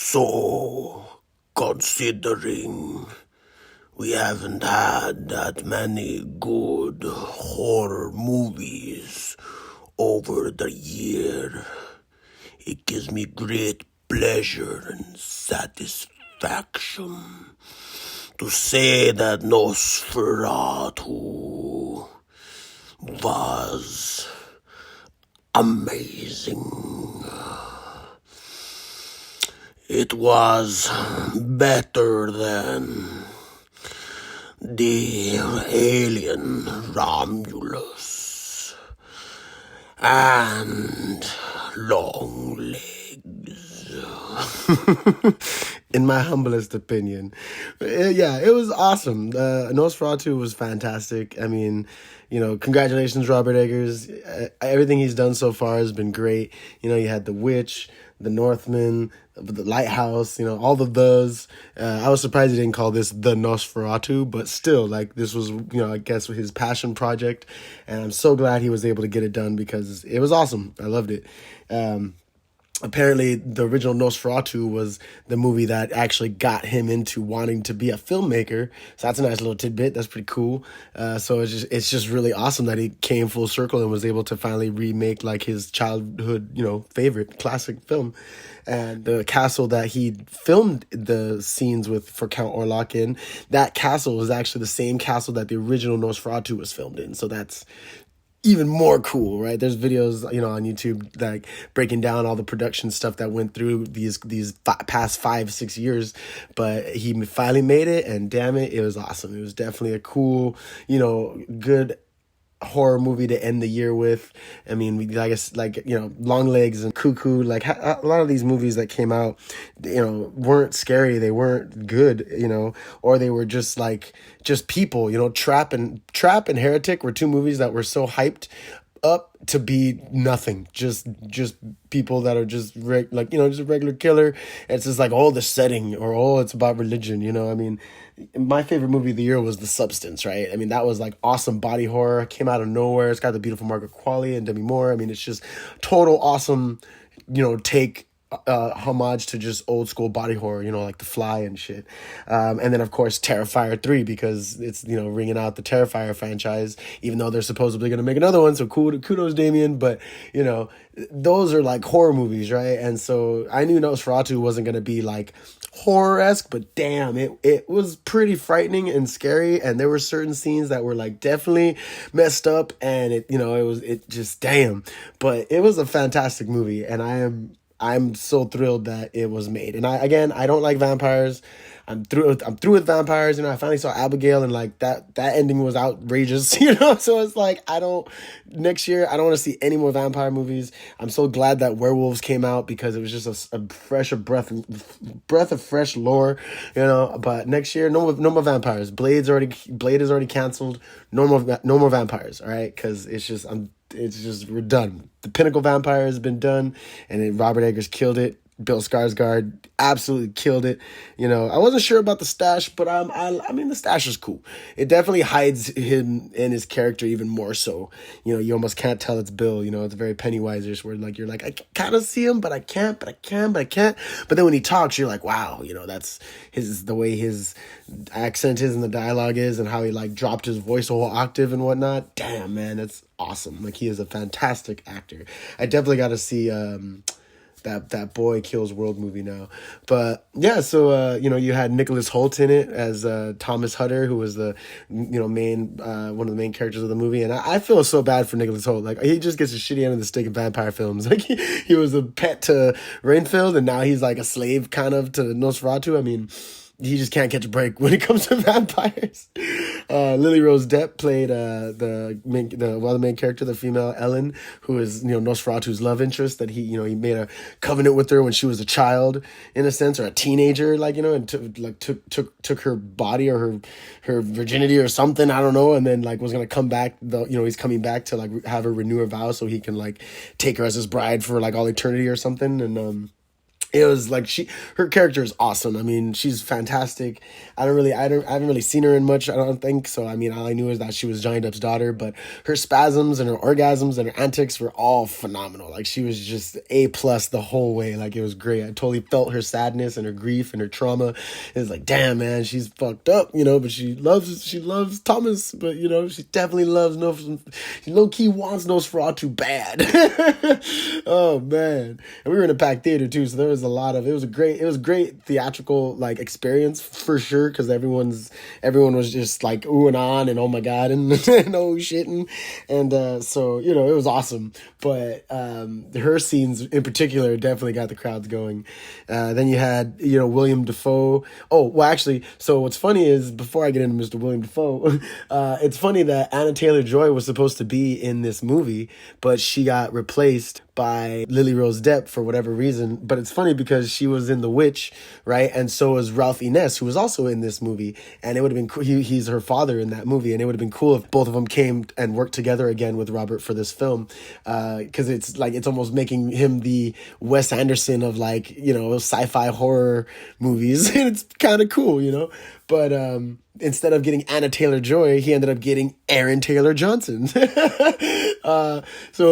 So, considering we haven't had that many good horror movies over the year, it gives me great pleasure and satisfaction to say that Nosferatu was amazing. It was better than the alien Romulus and long legs. In my humblest opinion. Yeah, it was awesome. Nosferatu was fantastic. I mean, congratulations, Robert Eggers. Everything he's done so far has been great. You had The Witch, The Northman, The Lighthouse, all of those. I was surprised he didn't call this The Nosferatu, but still, this was, I guess his passion project. And I'm so glad he was able to get it done because it was awesome. I loved it. Apparently, the original Nosferatu was the movie that actually got him into wanting to be a filmmaker. So that's a nice little tidbit. That's pretty cool. So it's just really awesome that he came full circle and was able to finally remake his childhood, favorite classic film. And the castle that he filmed the scenes with for Count Orlok in, that castle was actually the same castle that the original Nosferatu was filmed in. So that's even more cool, right? There's videos, on YouTube breaking down all the production stuff that went through these past 5-6 years, but he finally made it, and damn it, it was awesome. It was definitely a cool, good horror movie to end the year with. I mean, I guess Long Legs and Cuckoo, a lot of these movies that came out, weren't scary, they weren't good, or they were just people. Trap and Heretic were two movies that were so hyped up to be nothing, just people that are just just a regular killer. It's just the setting, or it's about religion. I mean, my favorite movie of the year was The Substance, right? I mean, that was awesome body horror, came out of nowhere. It's got the beautiful Margaret Qualley and Demi Moore. I mean, it's just total awesome, take homage to just old school body horror, like The Fly and shit. And then of course Terrifier 3, because it's, ringing out the Terrifier franchise, even though they're supposedly going to make another one. So kudos Damien. But, those are horror movies, right? And so I knew Nosferatu wasn't going to be horror-esque, but damn, it was pretty frightening and scary. And there were certain scenes that were definitely messed up, and it just damn. But it was a fantastic movie, and I'm so thrilled that it was made. And I don't like vampires. I'm through with vampires. I finally saw Abigail, and that ending was outrageous, so it's next year, I don't want to see any more vampire movies. I'm so glad that Werewolves came out, because it was just a breath of fresh lore, but next year, no more vampires. Blade is already canceled. No more vampires. All right. Cause we're done. The Pinnacle Vampire has been done, and then Robert Eggers killed it. Bill Skarsgård absolutely killed it. I wasn't sure about the stash, but I mean, the stash is cool. It definitely hides him and his character even more so. You almost can't tell it's Bill. It's very Pennywise-ish, where you're I kind of see him, but I can't, but I can, but I can't. But then when he talks, you're wow, that's the way his accent is and the dialogue is, and how he dropped his voice a whole octave and whatnot. Damn, man, that's awesome. He is a fantastic actor. I definitely got to see that Boy Kills World movie now. But yeah, so you had Nicholas Hoult in it as Thomas Hutter, who was the main one of the main characters of the movie. And I feel so bad for Nicholas Hoult. He just gets a shitty end of the stick in vampire films. He was a pet to Renfield, and now he's a slave kind of to Nosferatu. I mean, he just can't catch a break when it comes to vampires. Lily Rose Depp played the main character, the female Ellen, who is Nosferatu's love interest. That he made a covenant with her when she was a child, in a sense, or a teenager, and took her body or her virginity or something, I don't know, and then was gonna come back. He's coming back to have her renew her vows so he can take her as his bride for all eternity or something. And it was like her character is awesome. I mean, she's fantastic. I haven't really seen her in much, I don't think. So, I mean, all I knew is that she was Johnny Depp's daughter, but her spasms and her orgasms and her antics were all phenomenal. Like, she was just A plus the whole way. Like, it was great. I totally felt her sadness and her grief and her trauma. It was like, damn, man, she's fucked up, but she loves Thomas, but, she definitely loves she low key wants Nosferatu bad. Oh, man. And we were in a packed theater too, so there was it was a great theatrical like experience for sure, because everyone was just like ooh and on and oh my god and, and oh shit and so it was awesome. But her scenes in particular definitely got the crowds going. Then you had William Dafoe. Oh well, actually, so what's funny is, before I get into Mr. William Dafoe, it's funny that Anna Taylor-Joy was supposed to be in this movie, but she got replaced by Lily Rose Depp for whatever reason. But it's funny because she was in The Witch, right? And so was Ralph Inez, who was also in this movie. And it would have been cool. He's her father in that movie. And it would have been cool if both of them came and worked together again with Robert for this film. Because it's almost making him the Wes Anderson of sci-fi horror movies. And it's kind of cool. But instead of getting Anna Taylor-Joy, he ended up getting Aaron Taylor-Johnson. So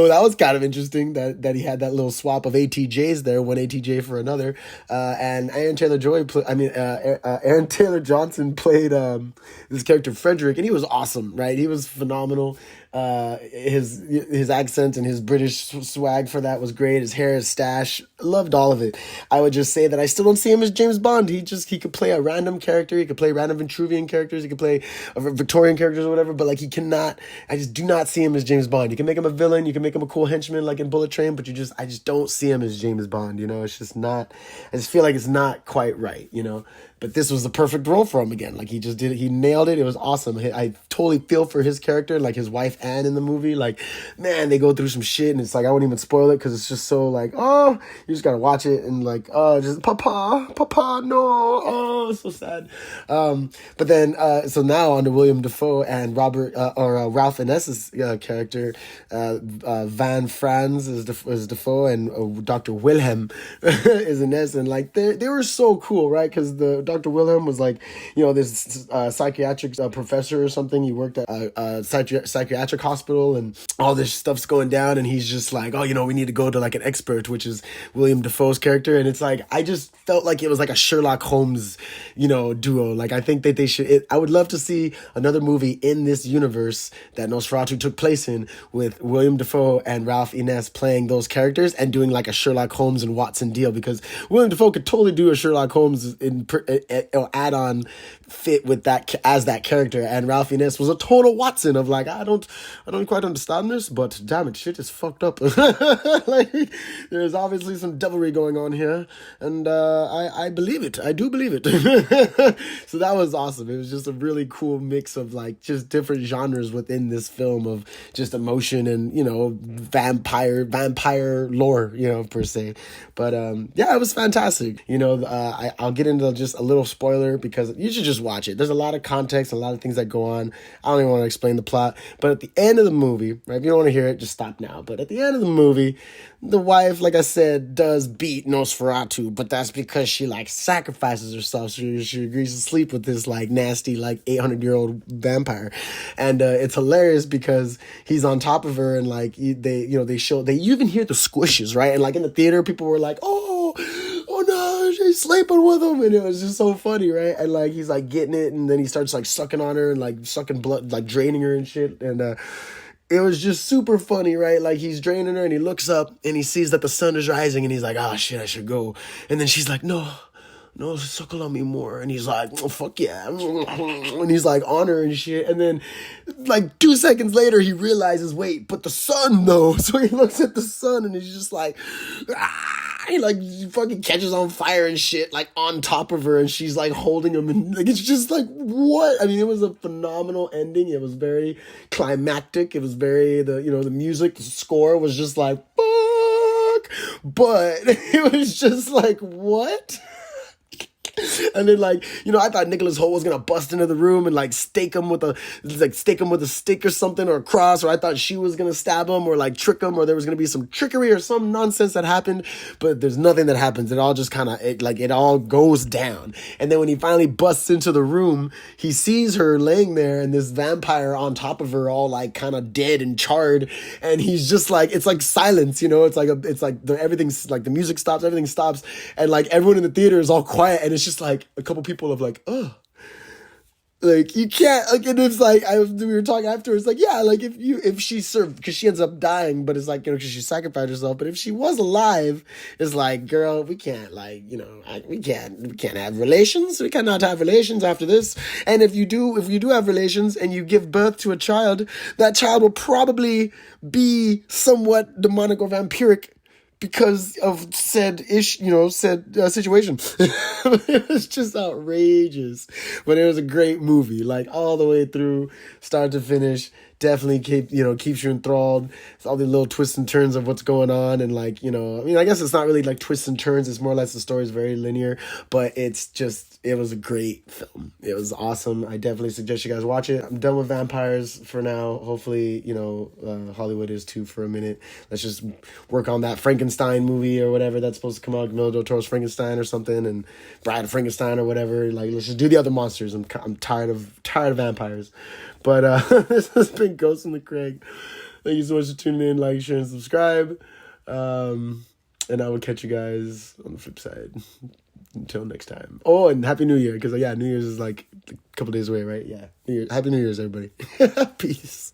that was kind of interesting that he had that little swap of ATJs there, one ATJ for another. And Aaron Taylor-Johnson played this character Frederick, and he was awesome, right? He was phenomenal. His accent and his British swag for that was great. His hair, his stash, loved all of it. I would just say that I still don't see him as James Bond. He could play a random character. He could play random Vitruvian characters. He could play Victorian characters or whatever. But I just do not see him as James Bond. You can make him a villain. You can make him a cool henchman like in Bullet Train. But I just don't see him as James Bond. It's just not. I just feel like it's not quite right. But this was the perfect role for him again. Like, he just did it. He nailed it. It was awesome. I totally feel for his character, like his wife Anne in the movie. Like, man, they go through some shit, and it's like, I wouldn't even spoil it because it's just so like, oh, you just gotta watch it and like, oh, just Papa, no, oh, it's so sad. But then, so now on to William Dafoe and Ralph Ines's character, Van Franz is Dafoe, and Dr. Wilhelm is Ines, and like they were so cool, right? Because the Dr. Wilhelm was like, this psychiatric professor or something. He worked at a psychiatric hospital, and all this stuff's going down, and he's just like, oh, we need to go to like an expert, which is William Dafoe's character. And it's like, I just felt like it was like a Sherlock Holmes, duo. Like, I think that they should, I would love to see another movie in this universe that Nosferatu took place in, with William Dafoe and Ralph Inez playing those characters and doing like a Sherlock Holmes and Watson deal, because William Dafoe could totally do a Sherlock Holmes add-on fit with that as that character, and Ralph Inez was a total Watson of like, I don't quite understand this, but damn it, shit is fucked up. Like, there's obviously some devilry going on here, and I believe it. I do believe it. So that was awesome. It was just a really cool mix of like just different genres within this film of just emotion and vampire lore, per se. But yeah, it was fantastic. I'll get into just a little spoiler because you should just watch it. There's a lot of context, a lot of things that go on. I don't even want to explain the plot, but at the end of the movie, right, if you don't want to hear it, just stop now. But at the end of the movie, the wife, like I said, does beat Nosferatu, but that's because she like sacrifices herself. She agrees to sleep with this like nasty like 800-year-old vampire, and it's hilarious because he's on top of her, and like they even hear the squishes, right? And like in the theater, people were like, oh no, she's sleeping with him, and it was just so funny, right? And like he's like getting it, and then he starts like sucking on her and like sucking blood, like draining her and shit, and it was just super funny, right? Like he's draining her, and he looks up and he sees that the sun is rising, and he's like, oh shit, I should go. And then she's like, no, suckle on me more. And he's like, oh, fuck yeah. And he's like on her and shit. And then like 2 seconds later, he realizes, wait, but the sun though. So he looks at the sun, and he's just like, he fucking catches on fire and shit, like on top of her, and she's like holding him, and like it's just like, what? I mean, it was a phenomenal ending. It was very climactic. It was very the music, the score was just like fuck, but it was just like, what? And then, like, you know, I thought Nicholas Hoult was gonna bust into the room and like stake him with a stick or something, or a cross, or I thought she was gonna stab him or like trick him, or there was gonna be some trickery or some nonsense that happened. But there's nothing that happens. It all just kind of it all goes down. And then when he finally busts into the room, he sees her laying there and this vampire on top of her, all like kind of dead and charred. And he's just like, it's like silence, you know. Everything's like, the music stops, everything stops, and like everyone in the theater is all quiet, and it's just like a couple people of like, oh, like you can't, like, and it's like we were talking afterwards, like, yeah, like if she served, because she ends up dying, but it's like, you know, because she sacrificed herself. But if she was alive, it's like, girl, we can't, like, you know, we can't have relations. We cannot have relations after this. And if you do have relations and you give birth to a child, that child will probably be somewhat demonic or vampiric because of said situation. It was just outrageous, but it was a great movie, like all the way through, start to finish. Definitely keeps you enthralled. It's all the little twists and turns of what's going on, and like, you know, I mean, I guess it's not really like twists and turns. It's more or less the story is very linear, but it was a great film. It was awesome. I definitely suggest you guys watch it. I'm done with vampires for now. Hopefully, you know, Hollywood is too for a minute. Let's just work on that Frankenstein movie or whatever that's supposed to come out, Guillermo del Toro's Frankenstein or something, and Bride of Frankenstein or whatever. Like, let's just do the other monsters. I'm tired of vampires. But this has been Ghost in the Craig. Thank you so much for tuning in. Like, share, and subscribe. And I will catch you guys on the flip side. Until next time. Oh, and Happy New Year, because New Year's is like a couple days away, right? Yeah. Happy New Year's, everybody. Peace.